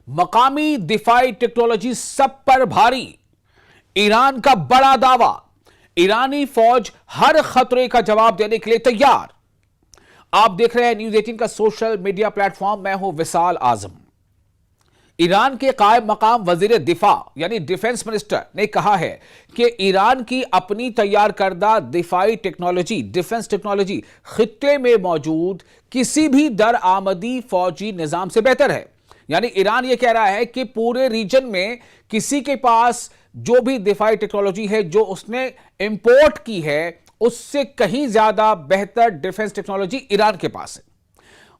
मकामी दिफाई टेक्नोलॉजी सब पर भारी। ईरान का बड़ा दावा, ईरानी फौज हर खतरे का जवाब देने के लिए तैयार। आप देख रहे हैं न्यूज़ 18 का सोशल मीडिया प्लेटफॉर्म। मैं हूं विशाल आजम। ईरान के कायम मकाम वजीर दिफा यानी डिफेंस मिनिस्टर ने कहा है कि ईरान की अपनी तैयार करदा दिफाई टेक्नोलॉजी, डिफेंस टेक्नोलॉजी खित्ते में मौजूद किसी भी दरआमदी फौजी निजाम से बेहतर है। यानी ईरान यह कह रहा है कि पूरे रीजन में किसी के पास जो भी दिफाई टेक्नोलॉजी है जो उसने इंपोर्ट की है उससे कहीं ज्यादा बेहतर डिफेंस टेक्नोलॉजी ईरान के पास है।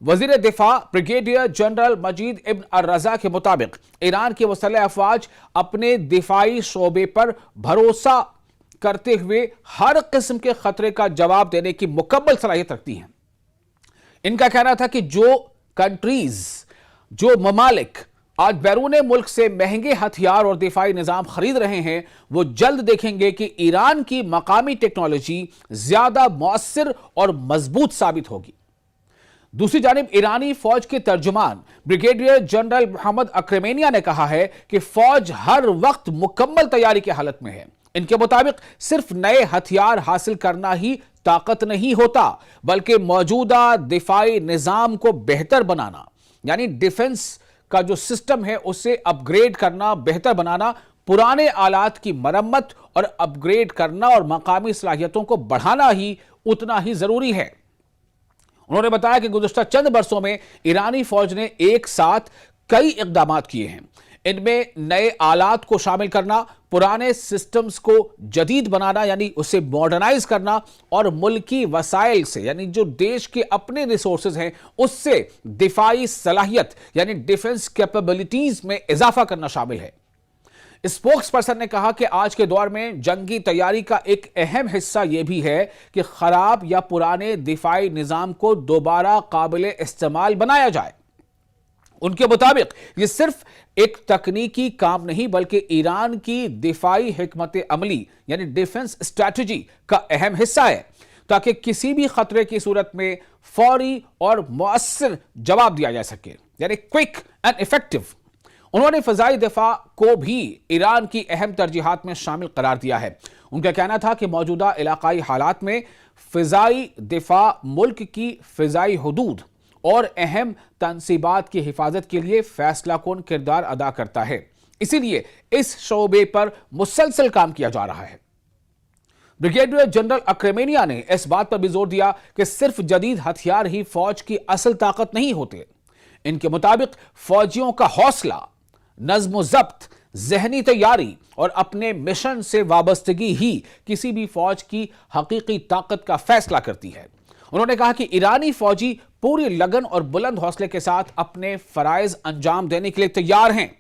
वजीर दिफा ब्रिगेडियर जनरल मजीद इब्न अर-रजा के मुताबिक ईरान की मुसल्लह अफवाज अपने दिफाई शोबे पर भरोसा करते हुए हर किस्म के खतरे का जवाब देने की मुकम्मल सलाहियत रखती हैं। इनका कहना था कि जो कंट्रीज, जो ममालिक आज बैरून मुल्क से महंगे हथियार और दिफाई निजाम खरीद रहे हैं, वो जल्द देखेंगे कि ईरान की मकामी टेक्नोलॉजी ज्यादा मौसर और मजबूत साबित होगी। दूसरी जानिब ईरानी फौज के तर्जुमान ब्रिगेडियर जनरल मोहम्मद अक्रमेनिया ने कहा है कि फौज हर वक्त मुकम्मल तैयारी की हालत में है। इनके मुताबिक सिर्फ नए हथियार हासिल करना ही ताकत नहीं होता, बल्कि मौजूदा दिफाई निजाम को बेहतर बनाना, यानी डिफेंस का जो सिस्टम है उसे अपग्रेड करना, बेहतर बनाना, पुराने आलात की मरम्मत और अपग्रेड करना और मकामी सलाहियतों को बढ़ाना ही उतना ही जरूरी है। उन्होंने बताया कि गुज़श्ता चंद बरसों में ईरानी फौज ने एक साथ कई इक़दामात किए हैं। इनमें नए आलात को शामिल करना, पुराने सिस्टम्स को जदीद बनाना यानी उसे मॉडर्नाइज करना और मुल्की वसाइल से यानी जो देश के अपने रिसोर्सेज हैं उससे दिफाई सलाहियत यानी डिफेंस कैपेबिलिटीज में इजाफा करना शामिल है। स्पोक्स पर्सन ने कहा कि आज के दौर में जंगी तैयारी का एक अहम हिस्सा यह भी है कि खराब या पुराने दिफाई निजाम को दोबारा काबिले इस्तेमाल बनाया जाए। उनके मुताबिक यह सिर्फ एक तकनीकी काम नहीं बल्कि ईरान की दिफाई हिकमत अमली यानी डिफेंस स्ट्रैटेजी का अहम हिस्सा है, ताकि किसी भी खतरे की सूरत में फौरी और मौसर जवाब दिया जा सके, यानी क्विक एंड इफेक्टिव। उन्होंने फजाई दिफा को भी ईरान की अहम तरजीहात में शामिल करार दिया है। उनका कहना था कि मौजूदा इलाकाई हालात में फिजाई दिफा मुल्क की फिजाई हुदूद और अहम तनसीबात की हिफाजत के लिए फैसला कुन किरदार अदा करता है, इसीलिए इस शोबे पर मुसलसल काम किया जा रहा है। ब्रिगेडियर जनरल अक्रमेनिया ने इस बात पर भी जोर दिया कि सिर्फ जदीद हथियार ही फौज की असल ताकत नहीं होते। इनके मुताबिक फौजियों का हौसला, नज्म ज़ब्त, जहनी तैयारी और अपने मिशन से वाबस्तगी ही किसी भी फौज की हकीकी ताकत का फैसला करती है। उन्होंने कहा कि ईरानी फौजी पूरी लगन और बुलंद हौसले के साथ अपने फराइज अंजाम देने के लिए तैयार हैं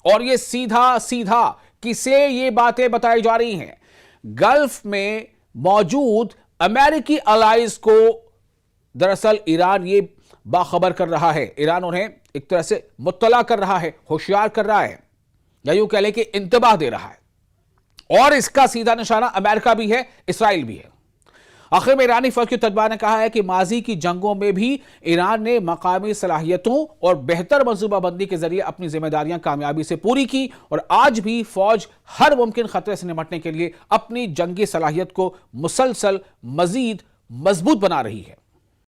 और ये सीधा सीधा किसे ये बातें बताई जा रही हैं, गल्फ में मौजूद अमेरिकी अलाइज को दरअसल ईरान ये बाखबर कर रहा है। ईरान उन्हें एक तरह से मुत्तला कर रहा है, होशियार कर रहा है, या यूं कह लें कि इंतबाह दे रहा है। और इसका सीधा निशाना अमेरिका भी है, इसराइल भी है। आखिर में ईरानी फौज के तर्जुमान ने कहा है कि माजी की जंगों में भी ईरान ने मकामी सलाहियतों और बेहतर मंसूबाबंदी के जरिए अपनी जिम्मेदारियां कामयाबी से पूरी की और आज भी फौज हर मुमकिन खतरे से निपटने के लिए अपनी जंगी सलाहियत को मुसलसल मजीद मजबूत बना रही है।